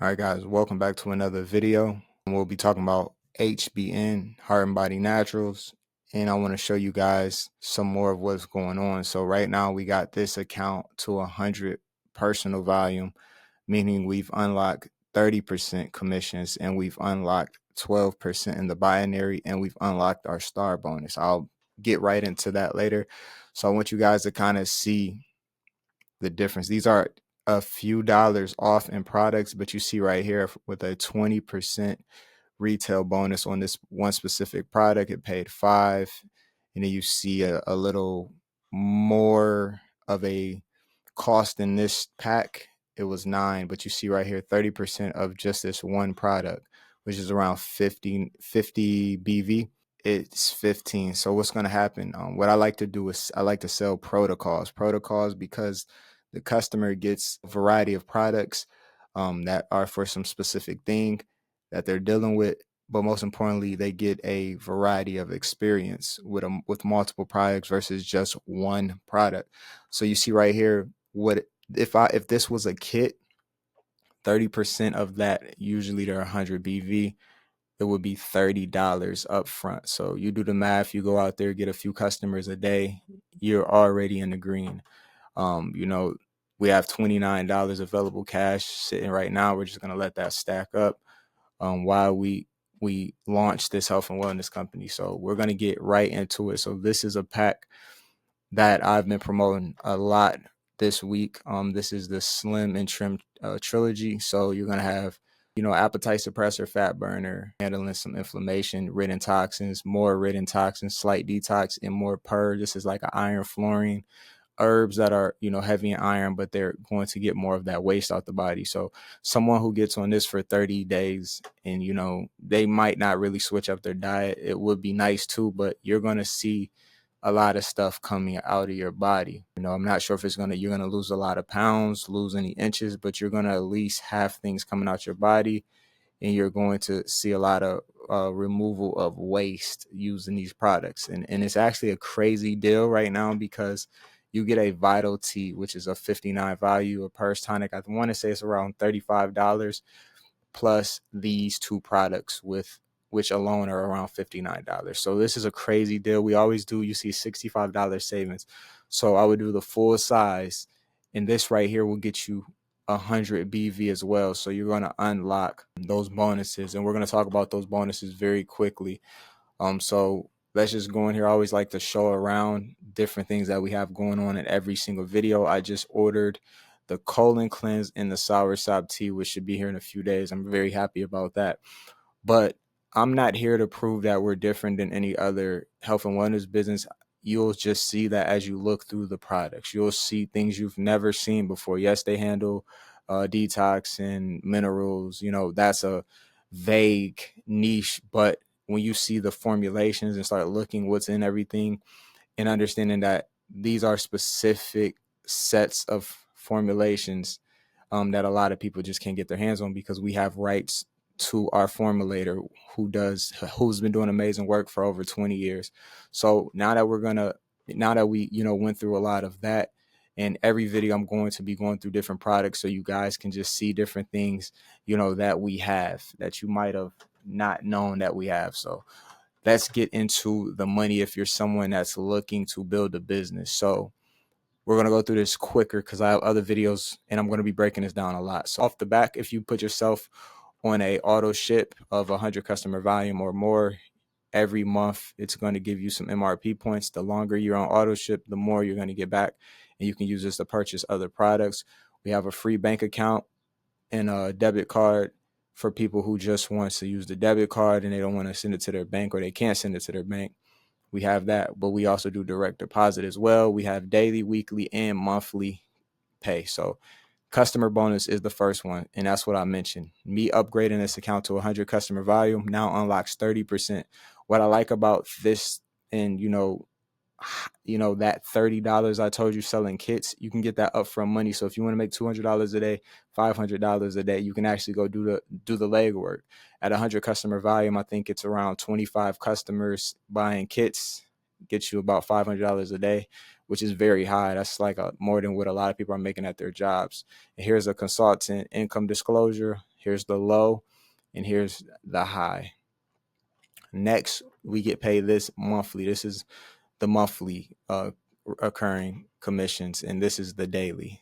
All right, guys, welcome back to another video. We'll be talking about HBN, Heart and Body Naturals, and I want to show you guys some more of what's going on. So right now we got this account to 100 personal volume, meaning we've unlocked 30% commissions and we've unlocked 12% in the binary, and we've unlocked our star bonus. I'll get right into that later. So I want you guys to kind of see the difference. These are a few dollars off in products, but you see right here with a 20% retail bonus on this one specific product, it paid $5. And then you see a little more of a cost in this pack, it was $9. But you see right here 30% of just this one product, which is around 50 BV, it's 15. So what's going to happen? What I like to do is I like to sell protocols because the customer gets a variety of products that are for some specific thing that they're dealing with, but most importantly, they get a variety of experience with multiple products versus just one product. So you see right here, what if this was a kit, 30% of that, usually they're 100 BV, it would be $30 up front. So you do the math, you go out there, get a few customers a day, you're already in the green. We have $29 available cash sitting right now. We're just going to let that stack up while we launch this health and wellness company. So we're going to get right into it. So this is a pack that I've been promoting a lot this week. This is the Slim and Trim trilogy. So you're going to have appetite suppressor, fat burner, handling some inflammation, ridden toxins, more ridden toxins, slight detox, and more purge. This is like an iron fluorine, herbs that are heavy in iron, but they're going to get more of that waste out the body. So someone who gets on this for 30 days and they might not really switch up their diet, it would be nice too, but you're going to see a lot of stuff coming out of your body. I'm not sure if you're gonna lose a lot of pounds, lose any inches, but you're gonna at least have things coming out your body, and you're going to see a lot of removal of waste using these products. And it's actually a crazy deal right now because you get a Vital T, which is a 59 value, a purse tonic. I want to say it's around $35 plus these two products, which alone are around $59. So this is a crazy deal. We always do, you see $65 savings. So I would do the full size, and this right here will get you 100 BV as well. So you're going to unlock those bonuses, and we're going to talk about those bonuses very quickly. So let's just go in here. I always like to show around different things that we have going on in every single video. I just ordered the colon cleanse and the sour sop tea, which should be here in a few days. I'm very happy about that. But I'm not here to prove that we're different than any other health and wellness business. You'll just see that as you look through the products. You'll see things you've never seen before. Yes, they handle detox and minerals. That's a vague niche, but when you see the formulations and start looking what's in everything and understanding that these are specific sets of formulations that a lot of people just can't get their hands on because we have rights to our formulator who's been doing amazing work for over 20 years. So now that we went through a lot of that, and every video I'm going to be going through different products so you guys can just see different things that we have that you might have not known that we have. So let's get into the money if you're someone that's looking to build a business. So we're going to go through this quicker because I have other videos and I'm going to be breaking this down a lot. So off the back, if you put yourself on a auto ship of 100 customer volume or more every month, it's going to give you some MRP points. The longer you're on auto ship, the more you're going to get back, and you can use this to purchase other products. We have a free bank account and a debit card for people who just want to use the debit card and they don't want to send it to their bank, or they can't send it to their bank. We have that, but we also do direct deposit as well. We have daily, weekly, and monthly pay. So customer bonus is the first one, and that's what I mentioned. Me upgrading this account to 100 customer volume now unlocks 30%. What I like about this, and that $30 I told you selling kits, you can get that upfront money. So if you want to make $200 a day, $500 a day, you can actually go do the legwork. At 100 customer volume, I think it's around 25 customers buying kits, get you about $500 a day, which is very high. That's like more than what a lot of people are making at their jobs. And here's a consultant income disclosure. Here's the low, and here's the high. Next, we get paid this monthly. This is the monthly occurring commissions, and this is the daily.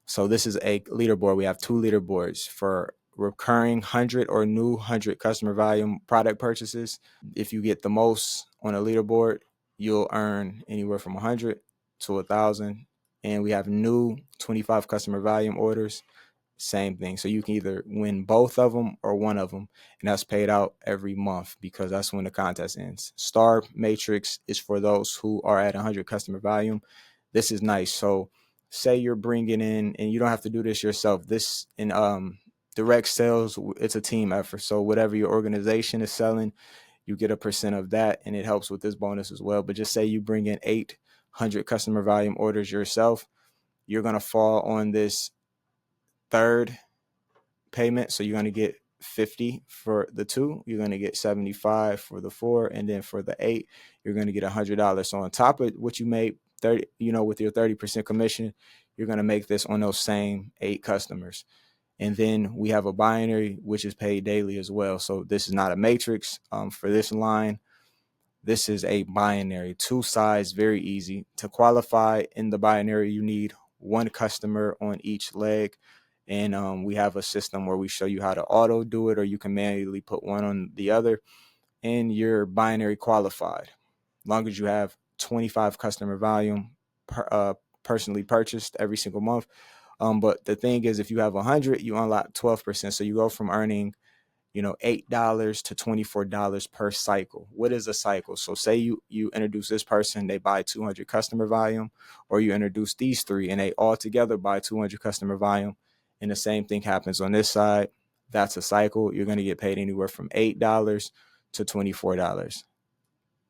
So this is a leaderboard. We have two leaderboards for recurring 100 or new 100 customer volume product purchases. If you get the most on a leaderboard, you'll earn anywhere from 100 to 1,000. And we have new 25 customer volume orders. Same thing. So you can either win both of them or one of them, and that's paid out every month because that's when the contest ends. Star Matrix is for those who are at 100 customer volume. This is nice. So say you're bringing in, and you don't have to do this yourself. This in direct sales, it's a team effort. So whatever your organization is selling, you get a percent of that, and it helps with this bonus as well. But just say you bring in 800 customer volume orders yourself, you're going to fall on this third payment. So you're going to get 50 for the 2, you're going to get 75 for the 4, and then for the 8, you're going to get $100. So on top of what you made 30, with your 30% commission, you're going to make this on those same 8 customers. And then we have a binary, which is paid daily as well. So this is not a matrix for this line. This is a binary, 2 sides, very easy to qualify. In the binary, you need 1 customer on each leg. And we have a system where we show you how to auto do it, or you can manually put one on the other, and you're binary qualified. As long as you have 25 customer volume personally purchased every single month. But the thing is, if you have 100, you unlock 12%. So you go from earning $8 to $24 per cycle. What is a cycle? So say you introduce this person, they buy 200 customer volume, or you introduce these 3 and they all together buy 200 customer volume, and the same thing happens on this side. That's a cycle. You're going to get paid anywhere from $8 to $24.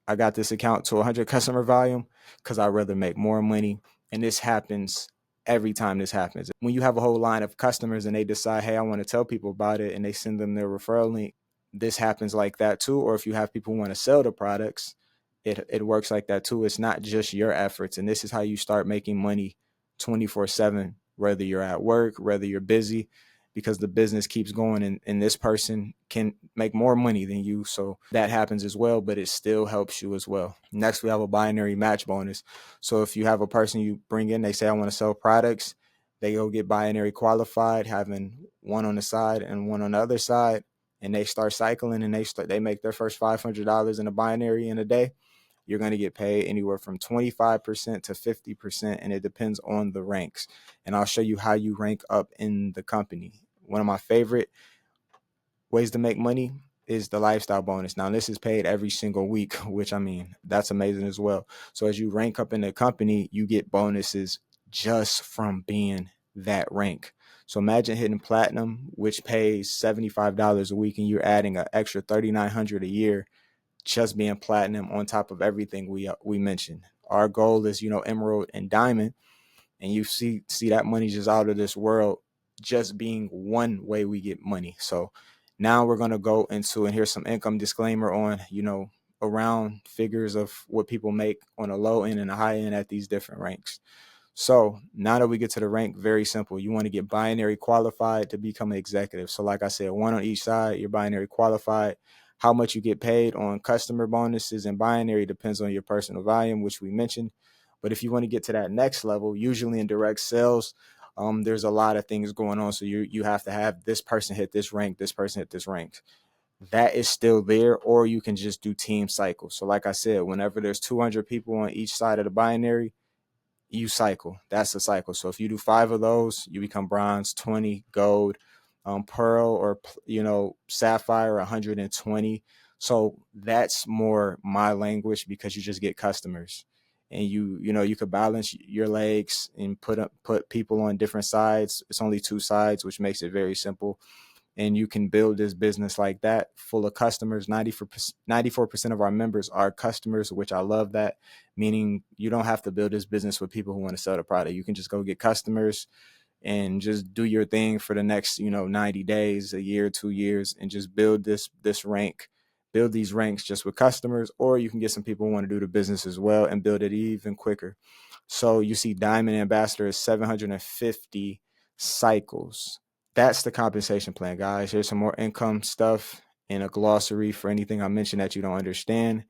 I got this account to 100 customer volume because I'd rather make more money, and this happens every time this happens. When you have a whole line of customers and they decide, hey, I want to tell people about it, and they send them their referral link, this happens like that too. Or if you have people who want to sell the products, it works like that too. It's not just your efforts. And this is how you start making money 24/7, whether you're at work, whether you're busy, because the business keeps going, and this person can make more money than you. So that happens as well, but it still helps you as well. Next, we have a binary match bonus. So if you have a person you bring in, they say, I want to sell products, they go get binary qualified, having one on the side and one on the other side, and they start cycling, and they make their first $500 in a binary in a day. You're going to get paid anywhere from 25% to 50%, and it depends on the ranks. And I'll show you how you rank up in the company. One of my favorite ways to make money is the lifestyle bonus. Now, this is paid every single week, which, that's amazing as well. So as you rank up in the company, you get bonuses just from being that rank. So imagine hitting platinum, which pays $75 a week, and you're adding an extra $3,900 a year just being platinum on top of everything we mentioned. Our goal is, emerald and diamond, and you see that money just out of this world, just being one way we get money. So now we're going to go into, and here's some income disclaimer on, around figures of what people make on a low end and a high end at these different ranks. So now that we get to the rank, very simple. You want to get binary qualified to become an executive. So like I said, 1 on each side, you're binary qualified. How much you get paid on customer bonuses and binary depends on your personal volume, which we mentioned. But if you want to get to that next level, usually in direct sales, there's a lot of things going on. So you have to have this person hit this rank, this person hit this rank. That is still there, or you can just do team cycles. So like I said, whenever there's 200 people on each side of the binary, you cycle. That's the cycle. So if you do 5 of those, you become bronze, 20, gold, pearl, or sapphire, 120. So that's more my language, because you just get customers, and you could balance your legs and put people on different sides. It's only 2 sides, which makes it very simple. And you can build this business like that, full of customers. 94% of our members are customers, which I love that, meaning you don't have to build this business with people who want to sell the product. You can just go get customers and just do your thing for the next, 90 days, a year, 2 years, and just build this rank, build these ranks just with customers. Or you can get some people who want to do the business as well and build it even quicker. So you see Diamond Ambassador is 750 cycles. that's the compensation plan, guys. Here's some more income stuff and a glossary for anything I mentioned that you don't understand.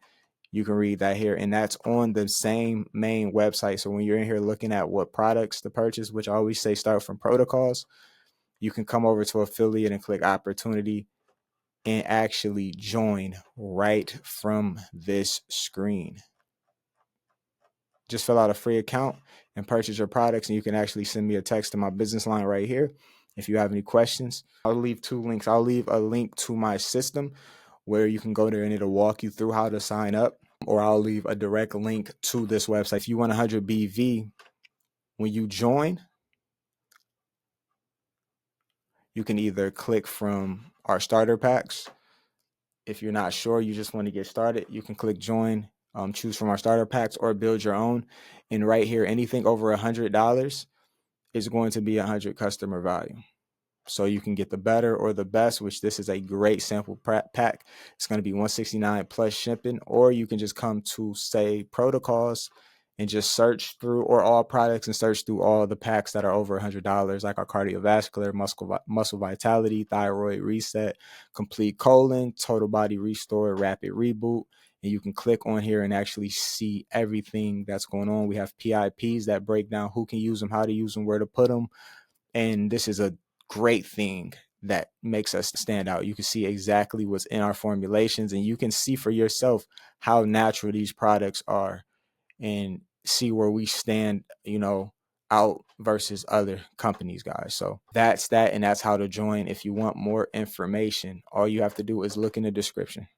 You can read that here, and that's on the same main website. So when you're in here looking at what products to purchase, which I always say start from protocols, you can come over to affiliate and click opportunity and actually join right from this screen. Just fill out a free account and purchase your products, and you can actually send me a text to my business line right here if you have any questions. I'll leave 2 links. I'll leave a link to my system where you can go there and it'll walk you through how to sign up, or I'll leave a direct link to this website. If you want 100 BV, when you join, you can either click from our starter packs. If you're not sure, you just want to get started, you can click join, choose from our starter packs or build your own. And right here, anything over $100 is going to be 100 customer value. So you can get the better or the best, which this is a great sample pack. It's going to be $169 plus shipping, or you can just come to say protocols and just search through, or all products, and search through all the packs that are over $100, like our cardiovascular, muscle vitality, thyroid reset, complete colon, total body restore, rapid reboot. And you can click on here and actually see everything that's going on. We have PIPs that break down who can use them, how to use them, where to put them. And this is a great thing that makes us stand out. You can see exactly what's in our formulations, and you can see for yourself how natural these products are and see where we stand, out versus other companies, guys. So that's that, and that's how to join. If you want more information, all you have to do is look in the description.